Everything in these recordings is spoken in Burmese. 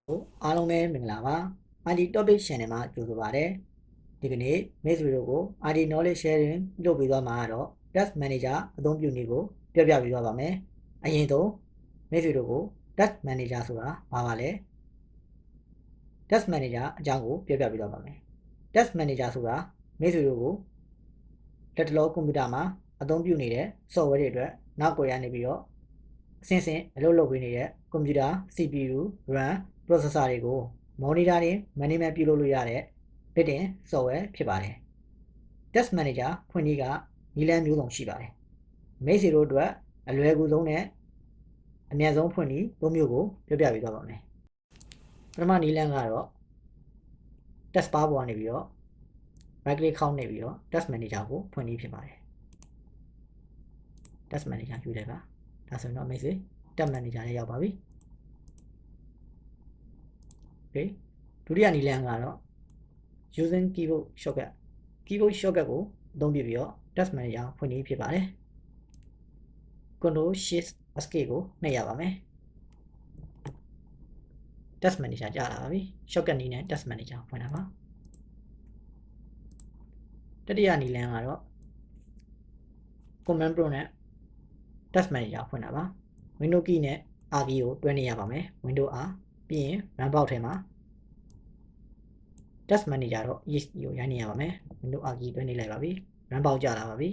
အားလုံးပဲမင်္ဂလာပါ IT Topic Channel မှာကြိုဆိုပါရစေဒီကနေ့မိတ်ဆွေတို့ကို IT Knowledge Sharing လုပ်ပေးသွားမှာတော့ Task Manager အသုံးပြုနည်းကိုပြောပြပေးသွားပါမယ်အရင်ဆုံးမိတ်ဆွေတို့ကို Task Manager ဆိုတာဘာပါလဲ Task Manager အကြောင်းကိုပြောပြပေးသွားပါမယ် Task Manager ဆိုတာမိတ်ဆွေတို့ကိုလက်တလောကွန်ပျူတာမှာအသုံးပြုနေတဲ့ software တွေအတွက်နောက်ကိုရနေပြီးတော့အစဉ်စဉ်အလုပ်လုပ်ပေးနေတဲ့ကွန်ပျူတာ CPU RAM processor တွေကို monitoring management ပြုလုပ်လို့ရတဲ့ built-in software ဖြစ်ပါတယ် Task Manager ဖွင့်နည်းကနည်းလမ်းမျိုးစုံရှိပါတယ်မိတ်ဆွေတို့အတွက်အလွယ်ကူဆုံးနဲ့အမြန်ဆုံးဖွင့်နည်း၃မျိုးကိုပြောပြပေးသွားပါမယ်ပထမနည်းလမ်းကတော့ Task Bar ပေါ်ကနေပြီးတော့ right click ခေါက်နေပြီးတော့ Task Manager ကိုဖွင့်နည်းဖြစ်ပါတယ် Task Manager ယူလိုက်ပါဒါဆိုရင်တော့မိတ်ဆွေ Task Manager နဲ့ရောက်ပါပြီဒုတိယနည်းလမ်းကတော့ using keyboard shortcut ကိုအသုံးပြုပြီးတော့ Task Manager ဖွင့်နည်းဖြစ်ပါတယ် Ctrl Shift Escape ကိုနှိပ်ရပါမယ် Task Manager ကြာလာပါပြီ shortcut နည်းနဲ့ Task Manager ဖွင့်တာပါတတိယနည်းလမ်းကတော့ Command Prompt နဲ့ Task Manager ဖွင့်တာပါ Window key နဲ့ R key ကိုတွဲနေရပါမယ် Window R ပြီးရင် Run Box ထဲမှာ Task Manager တော့ EXE ကိုရိုက်နေရပါမယ် Window R key တွဲနေလိုက်ပါပြီ Run Box ကြာလာပါပြီ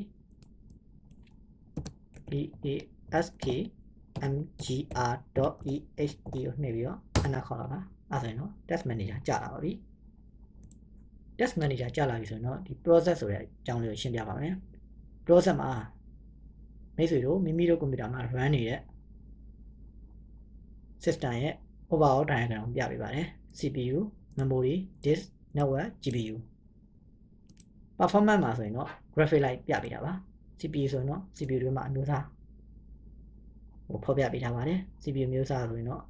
taskmgr.exe ကိုနှိပ်ပြီးတော့ခဏခေါက်လာပါအဲ့ဆိုရင်တော့ Task Manager ကြာလာပါပြီ Task Manager ကြာလာပြီဆိုရင်တော့ဒီ process ဆိုတဲ့အကြောင်းလေးကိုရှင်းပြပါမယ် process မှာမိတ်ဆွေတို့မိမိတို့ကွန်ပျူတာမှာ run နေတဲ့ system ရဲ့ overall diagram ကိုပြပေးပါတယ် CPU memory disk network GPU performance မှာဆိုရင်တော့ graphic light ပြပေးတာပါ CPU ဆိုရင်တော့ CPU တွေမှာအမျိုးအစားကိုဖော်ပြပေးထားပါတယ် CPU မျိုးစားဆိုရင်တော့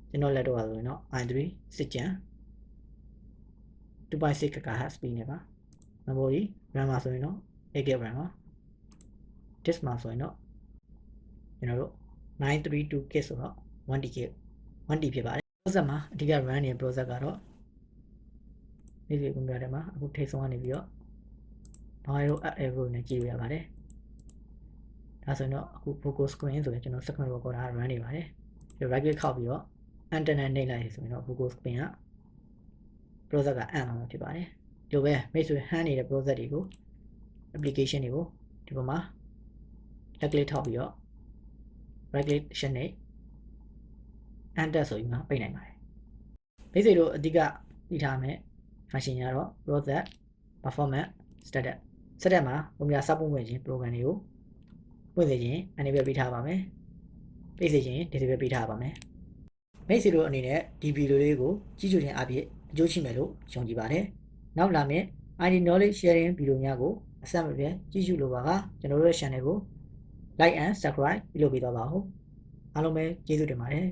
ကျွန်တော်လက်တော့ဆိုရင်တော့ i3 6 Gen 2.6 GHz speed နဲ့ပါ memory RAM မှာဆိုရင်တော့ 8GB RAM ပါ disk မှာဆိုရင်တော့ကျွန်တော်တို့932K ဆိုတော့ 1TB ဖြစ်ပါတယ် process မှာအဓိက run နေတဲ့ process ကတော့ဒီကွန်ပျူတာထဲမှာအခုထိတ်ဆုံးကနေပြီးတော့ Bio App နဲ့ကြည့်လို့ရပါတယ်ဒါဆိုရင်တော့အခု focus screen ဆိုရင်ကျွန်တော် screen recorder run နေပါတယ်ဒီ right click ခောက်ပြီးတော့ antenna နှိပ်လိုက်ဆိုရင်တော့ focus screen က process ကအန်မှာဖြစ်ပါတယ်ဒီလိုပဲမိတ်ဆွေ hand နေတဲ့ process တွေကို application တွေကိုဒီပေါ်မှာ left click ထောက်ပြီးတော့ right click ရှင်းနေ enter ဆိုပြီးမှပိတ်နိုင်ပါတယ်မိတ်ဆွေတို့အဓိကသိထားမယ် function ရတော့ process performance status စတက်မှာကွန်ပျူတာစပွင့်ဝင်ခြင်း program တွေကိုပွင့်စေခြင်း enable ပေးထားပါမယ်ပိတ်စေခြင်း disable ပေးထားပါမယ်မိတ်ဆွေတို့အနေနဲ့ဒီဗီဒီယိုလေးကိုကြည့်ရှုခြင်းအပြင်အကျိုးရှိမယ်လို့ယုံကြည်ပါတယ်နောက်လာမယ့် IT knowledge sharing ဗီဒီယိုများကိုအဆက်မပြတ်ကြည့်ရှုလိုပါကကျွန်တော်တို့ရဲ့ channel ကို like and subscribe ပြုလုပ်ပေးသွားပါဦးအားလုံးပဲကျေးဇူးတင်ပါတယ်